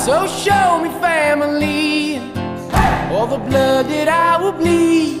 So show me family, all the blood that I will bleed.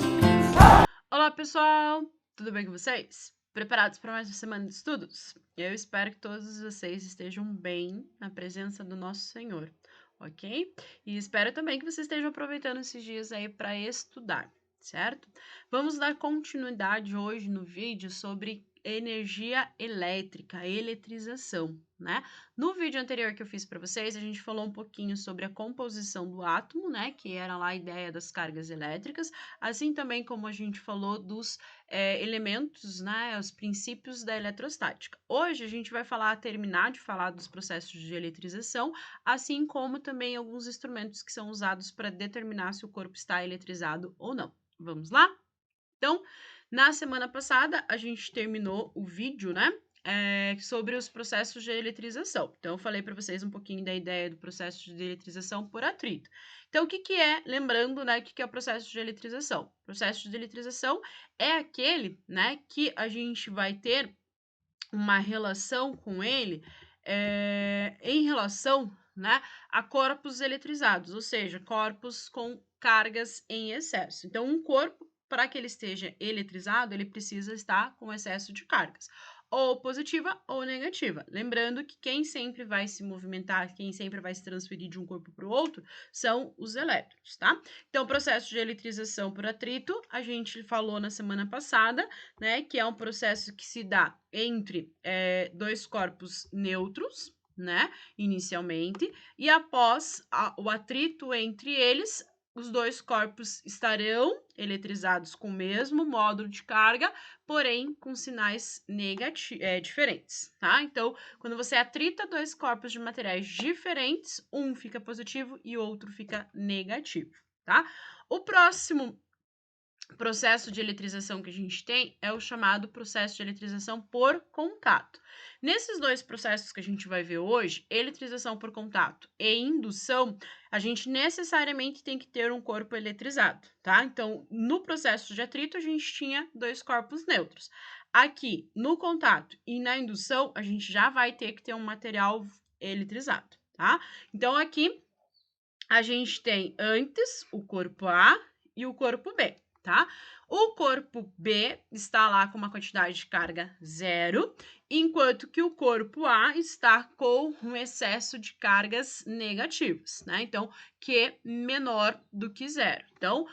Olá pessoal, tudo bem com vocês? Preparados para mais uma semana de estudos? Eu espero que todos vocês estejam bem na presença do nosso Senhor, ok? E espero também que vocês estejam aproveitando esses dias aí para estudar, certo? Vamos dar continuidade hoje no vídeo sobre energia elétrica, eletrização, né? No vídeo anterior que eu fiz para vocês, a gente falou um pouquinho sobre a composição do átomo, né? Que era lá a ideia das cargas elétricas, assim também como a gente falou dos elementos, né? Os princípios da eletrostática. Hoje a gente vai terminar de falar dos processos de eletrização, assim como também alguns instrumentos que são usados para determinar se o corpo está eletrizado ou não. Vamos lá? Então, na semana passada, a gente terminou o vídeo, né? Sobre os processos de eletrização. Então, eu falei para vocês um pouquinho da ideia do processo de eletrização por atrito. Então, o que que é, lembrando, né, o que que é o processo de eletrização? O processo de eletrização é aquele, né, que a gente vai ter uma relação com ele em relação, né, a corpos eletrizados, ou seja, corpos com cargas em excesso. Então, um corpo, para que ele esteja eletrizado, ele precisa estar com excesso de cargas, ou positiva ou negativa. Lembrando que quem sempre vai se movimentar, quem sempre vai se transferir de um corpo para o outro, são os elétrons, tá? Então, o processo de eletrização por atrito, a gente falou na semana passada, né, que é um processo que se dá entre dois corpos neutros, né, inicialmente, e após o atrito entre eles, os dois corpos estarão eletrizados com o mesmo módulo de carga, porém com sinais diferentes, tá? Então, quando você atrita dois corpos de materiais diferentes, um fica positivo e o outro fica negativo, tá? O próximo processo de eletrização que a gente tem é o chamado processo de eletrização por contato. Nesses dois processos que a gente vai ver hoje, eletrização por contato e indução, a gente necessariamente tem que ter um corpo eletrizado, tá? Então, no processo de atrito, a gente tinha dois corpos neutros. Aqui, no contato e na indução, a gente já vai ter que ter um material eletrizado, tá? Então, aqui, a gente tem antes o corpo A e o corpo B. Tá? O corpo B está lá com uma quantidade de carga zero, enquanto que o corpo A está com um excesso de cargas negativas, né? Então, Q menor do que zero. Então,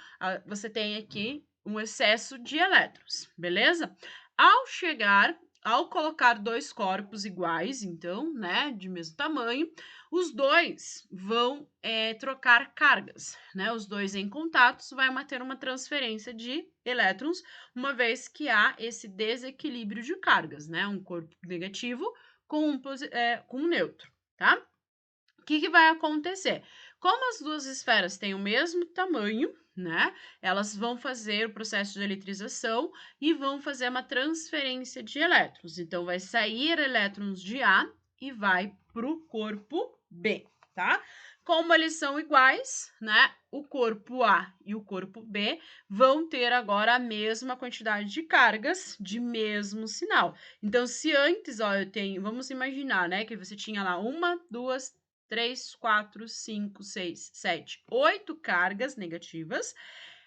você tem aqui um excesso de elétrons, beleza? Ao colocar dois corpos iguais, então, né, de mesmo tamanho, os dois vão trocar cargas, né? Os dois em contatos vai ter uma transferência de elétrons, uma vez que há esse desequilíbrio de cargas, né? Um corpo negativo com um neutro, tá? O que vai acontecer? Como as duas esferas têm o mesmo tamanho, né? Elas vão fazer o processo de eletrização e vão fazer uma transferência de elétrons. Então, vai sair elétrons de A e vai para o corpo B, tá? Como eles são iguais, né? O corpo A e o corpo B vão ter agora a mesma quantidade de cargas de mesmo sinal. Então, se antes, ó, vamos imaginar, né, que você tinha lá 1, 2, 3, 4, 5, 6, 7, 8 cargas negativas,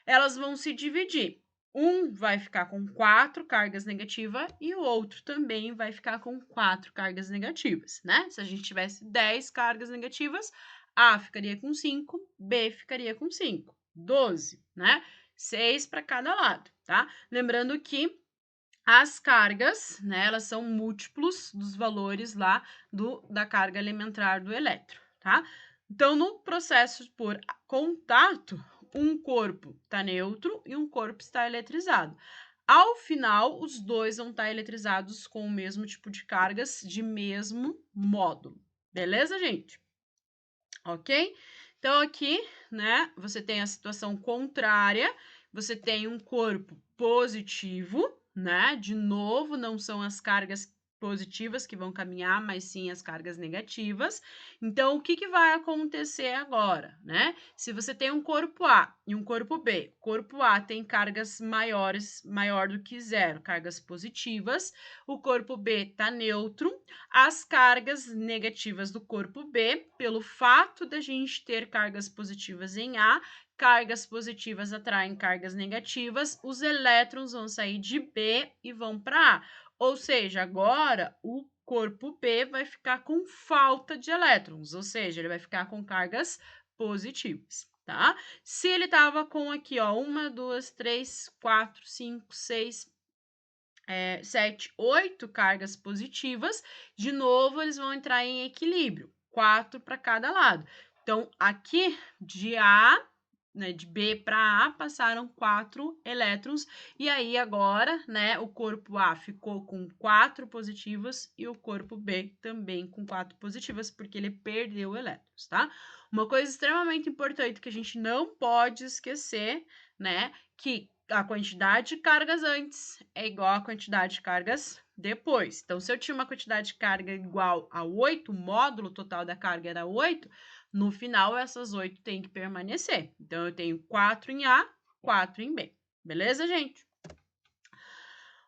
elas vão se dividir. Um vai ficar com 4 cargas negativas e o outro também vai ficar com 4 cargas negativas, né? Se a gente tivesse 10 cargas negativas, A ficaria com 5, B ficaria com 5, 12, né? 6 para cada lado, tá? Lembrando que as cargas, né, elas são múltiplos dos valores lá da carga elementar do elétron, tá? Então, no processo por contato, um corpo está neutro e um corpo está eletrizado. Ao final, os dois vão estar eletrizados com o mesmo tipo de cargas de mesmo módulo. Beleza, gente? Ok? Então, aqui, né, você tem a situação contrária, você tem um corpo positivo, né? De novo, não são as cargas positivas que vão caminhar, mas sim as cargas negativas. Então, o que que vai acontecer agora, né? Se você tem um corpo A e um corpo B, o corpo A tem cargas maior do que zero, cargas positivas, o corpo B está neutro, as cargas negativas do corpo B, pelo fato da gente ter cargas positivas em A, cargas positivas atraem cargas negativas, os elétrons vão sair de B e vão para A. Ou seja, agora o corpo B vai ficar com falta de elétrons, ou seja, ele vai ficar com cargas positivas, tá? Se ele tava com aqui, ó, 1, 2, 3, 4, 5, 6, 7, 8 cargas positivas, de novo eles vão entrar em equilíbrio, 4 para cada lado. Então, aqui de A, né, de B para A, passaram 4 elétrons, e aí agora, né, o corpo A ficou com 4 positivas e o corpo B também com 4 positivas, porque ele perdeu elétrons, tá? Uma coisa extremamente importante que a gente não pode esquecer, né, que a quantidade de cargas antes é igual à quantidade de cargas depois. Então, se eu tinha uma quantidade de carga igual a 8, o módulo total da carga era 8, no final essas 8 têm que permanecer. Então, eu tenho 4 em A, 4 em B. Beleza, gente?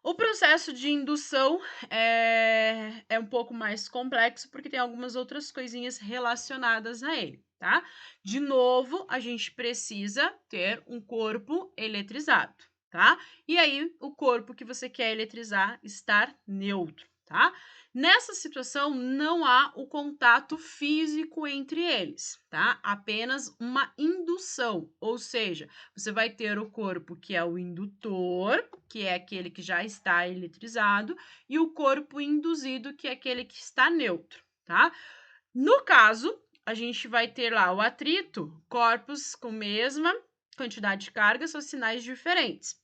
O processo de indução é um pouco mais complexo, porque tem algumas outras coisinhas relacionadas a ele, tá? De novo, a gente precisa ter um corpo eletrizado, tá? E aí, o corpo que você quer eletrizar estar neutro, tá? Nessa situação, não há o contato físico entre eles, tá? Apenas uma indução, ou seja, você vai ter o corpo que é o indutor, que é aquele que já está eletrizado, e o corpo induzido, que é aquele que está neutro, tá? No caso, a gente vai ter lá o atrito, corpos com mesma quantidade de carga, só sinais diferentes.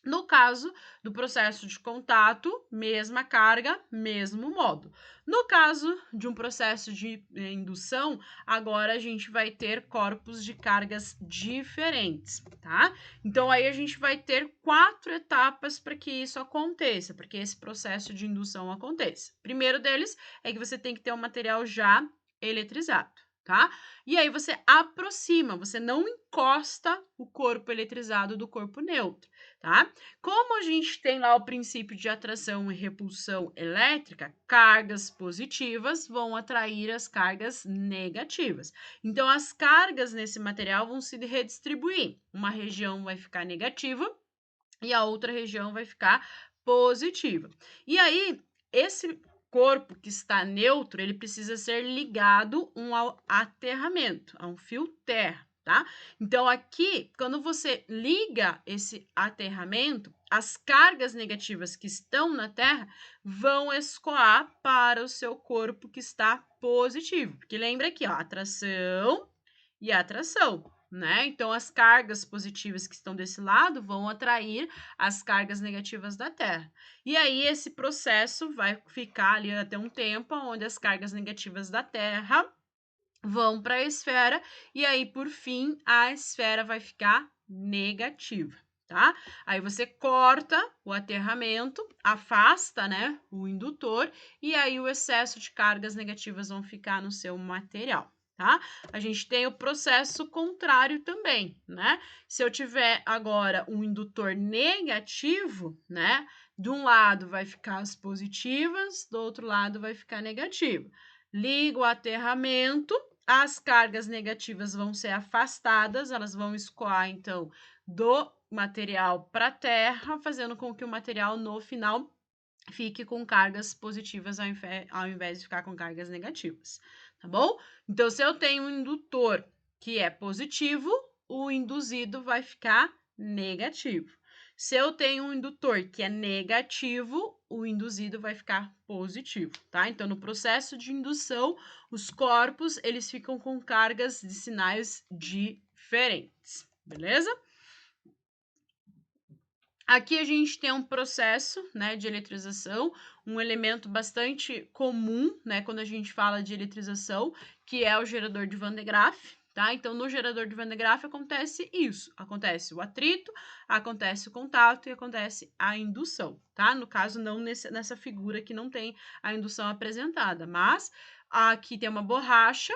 No caso do processo de contato, mesma carga, mesmo modo. No caso de um processo de indução, agora a gente vai ter corpos de cargas diferentes, tá? Então, aí a gente vai ter 4 etapas para que isso aconteça, para que esse processo de indução aconteça. Primeiro deles é que você tem que ter um material já eletrizado, tá? E aí você aproxima, você não encosta o corpo eletrizado do corpo neutro, tá? Como a gente tem lá o princípio de atração e repulsão elétrica, cargas positivas vão atrair as cargas negativas. Então, as cargas nesse material vão se redistribuir. Uma região vai ficar negativa e a outra região vai ficar positiva. E aí, esse corpo que está neutro, ele precisa ser ligado ao aterramento, a um fio terra, tá? Então, aqui, quando você liga esse aterramento, as cargas negativas que estão na Terra vão escoar para o seu corpo que está positivo. Porque lembra aqui, ó, atração e atração, né? Então, as cargas positivas que estão desse lado vão atrair as cargas negativas da Terra. E aí, esse processo vai ficar ali até um tempo, onde as cargas negativas da Terra vão para a esfera, e aí, por fim, a esfera vai ficar negativa, tá? Aí você corta o aterramento, afasta, né, o indutor, e aí o excesso de cargas negativas vão ficar no seu material, tá? A gente tem o processo contrário também, né? Se eu tiver agora um indutor negativo, né, de um lado vai ficar as positivas, do outro lado vai ficar negativo. Ligo o aterramento, as cargas negativas vão ser afastadas, elas vão escoar, então, do material para a Terra, fazendo com que o material, no final, fique com cargas positivas ao invés de ficar com cargas negativas, tá bom? Então, se eu tenho um indutor que é positivo, o induzido vai ficar negativo. Se eu tenho um indutor que é negativo, o induzido vai ficar positivo, tá? Então, no processo de indução, os corpos, eles ficam com cargas de sinais diferentes, beleza? Aqui a gente tem um processo, né, de eletrização, um elemento bastante comum, né, quando a gente fala de eletrização, que é o gerador de Van de Graaff, tá? Então, no gerador de Van de Graaff acontece isso. Acontece o atrito, acontece o contato e acontece a indução, tá? No caso, não nessa figura que não tem a indução apresentada, mas aqui tem uma borracha,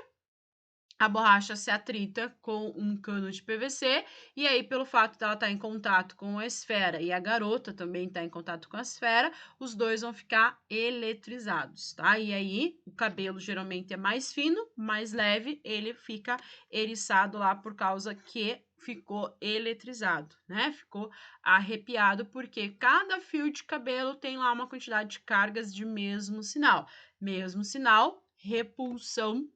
a borracha se atrita com um cano de PVC, e aí, pelo fato dela estar em contato com a esfera e a garota também está em contato com a esfera, os dois vão ficar eletrizados, tá? E aí, o cabelo geralmente é mais fino, mais leve, ele fica eriçado lá por causa que ficou eletrizado, né? Ficou arrepiado, porque cada fio de cabelo tem lá uma quantidade de cargas de mesmo sinal. Mesmo sinal, repulsão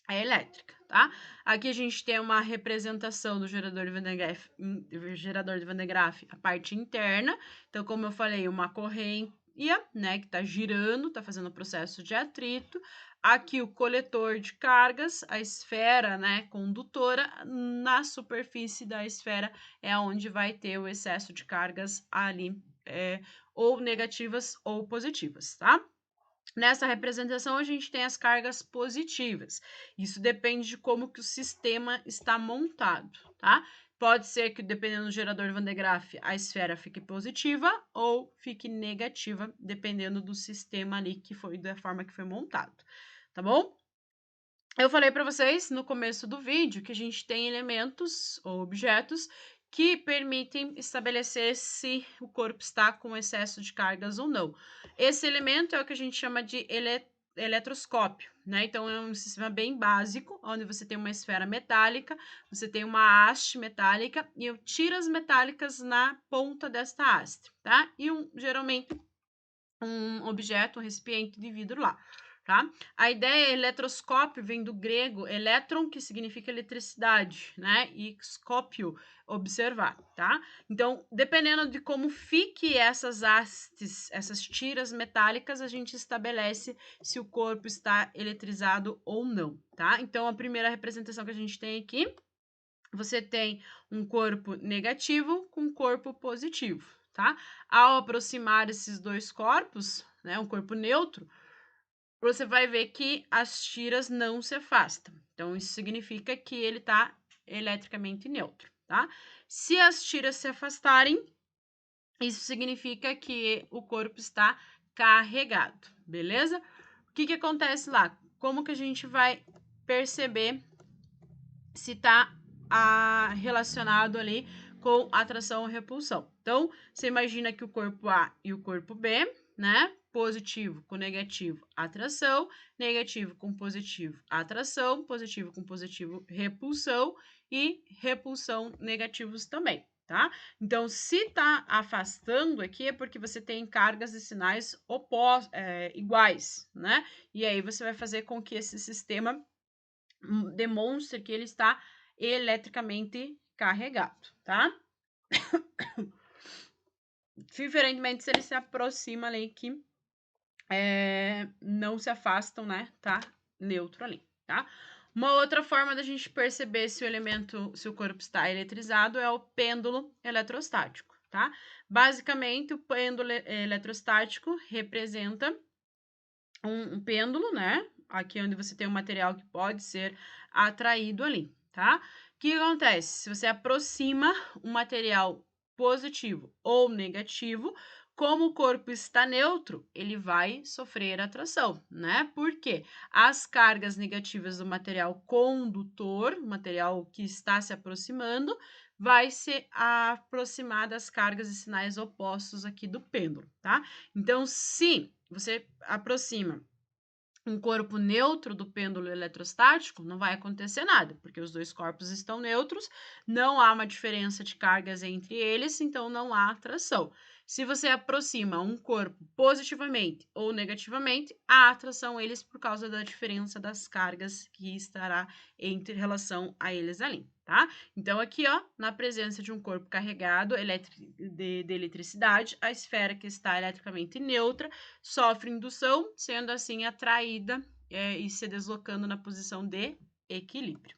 elétrica, tá? Aqui a gente tem uma representação do gerador de Van de Graaff, a parte interna. Então, como eu falei, uma correia, né, que tá girando, tá fazendo o processo de atrito. Aqui o coletor de cargas, a esfera, né, condutora. Na superfície da esfera é onde vai ter o excesso de cargas ali, ou negativas ou positivas, tá? Nessa representação, a gente tem as cargas positivas. Isso depende de como que o sistema está montado, tá? Pode ser que, dependendo do gerador Van de Graaff, a esfera fique positiva ou fique negativa, dependendo do sistema ali que foi, da forma que foi montado, tá bom? Eu falei para vocês no começo do vídeo que a gente tem elementos ou objetos que permitem estabelecer se o corpo está com excesso de cargas ou não. Esse elemento é o que a gente chama de eletroscópio, né? Então, é um sistema bem básico, onde você tem uma esfera metálica, você tem uma haste metálica e tiras metálicas na ponta desta haste, tá? E geralmente um objeto, um recipiente de vidro lá. Tá? A ideia eletroscópio vem do grego elétron, que significa eletricidade, né? E scópio, observar, tá? Então, dependendo de como fique essas hastes, essas tiras metálicas, a gente estabelece se o corpo está eletrizado ou não, tá? Então, a primeira representação que a gente tem aqui, você tem um corpo negativo com um corpo positivo, tá? Ao aproximar esses dois corpos, né, um corpo neutro, você vai ver que as tiras não se afastam. Então, isso significa que ele está eletricamente neutro, tá? Se as tiras se afastarem, isso significa que o corpo está carregado, beleza? O que acontece lá? Como que a gente vai perceber se está relacionado ali com atração ou repulsão? Então, você imagina que o corpo A e o corpo B, né? Positivo com negativo, atração, negativo com positivo, atração, positivo com positivo, repulsão e repulsão negativos também, tá? Então, se tá afastando aqui é porque você tem cargas e sinais iguais, né? E aí você vai fazer com que esse sistema demonstre que ele está eletricamente carregado, tá? Diferentemente se ele se aproxima ali, que não se afastam, né? Tá neutro ali, tá? Uma outra forma da gente perceber se o corpo está eletrizado é o pêndulo eletrostático, tá? Basicamente, o pêndulo eletrostático representa um pêndulo, né? Aqui onde você tem um material que pode ser atraído ali, tá? O que acontece? Se você aproxima um material positivo ou negativo, como o corpo está neutro, ele vai sofrer atração, né? Porque as cargas negativas do material condutor, o material que está se aproximando, vai se aproximar das cargas e sinais opostos aqui do pêndulo, tá? Então, se você aproxima um corpo neutro do pêndulo eletrostático, não vai acontecer nada, porque os dois corpos estão neutros, não há uma diferença de cargas entre eles, então não há atração. Se você aproxima um corpo positivamente ou negativamente, há atração a eles por causa da diferença das cargas que estará entre relação a eles ali, tá? Então, aqui, ó, na presença de um corpo carregado de eletricidade, a esfera que está eletricamente neutra sofre indução, sendo assim atraída e se deslocando na posição de equilíbrio.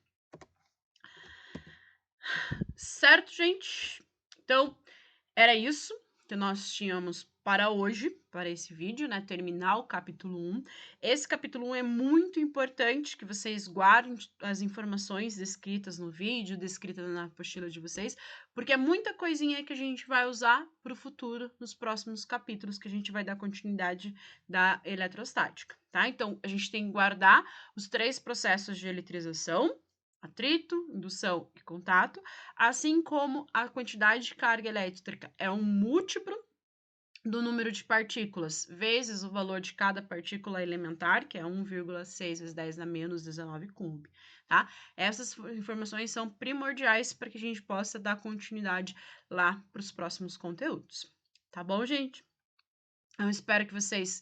Certo, gente? Então, era isso, que nós tínhamos para hoje, para esse vídeo, né? Terminar o capítulo 1. Esse capítulo 1 é muito importante que vocês guardem as informações descritas no vídeo, descritas na apostila de vocês, porque é muita coisinha que a gente vai usar para o futuro, nos próximos capítulos, que a gente vai dar continuidade da eletrostática, tá? Então, a gente tem que guardar os 3 processos de eletrização, atrito, indução e contato, assim como a quantidade de carga elétrica é um múltiplo do número de partículas vezes o valor de cada partícula elementar, que é 1,6 vezes 10 a menos 19 coulomb, tá? Essas informações são primordiais para que a gente possa dar continuidade lá para os próximos conteúdos, tá bom, gente? Eu espero que vocês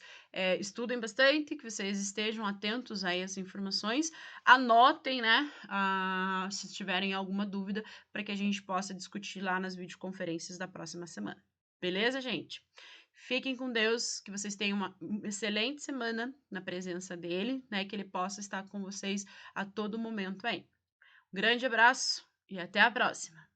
estudem bastante, que vocês estejam atentos a essas informações, anotem, né, se tiverem alguma dúvida, para que a gente possa discutir lá nas videoconferências da próxima semana. Beleza, gente? Fiquem com Deus, que vocês tenham uma excelente semana na presença dele, né, que ele possa estar com vocês a todo momento aí. Um grande abraço e até a próxima!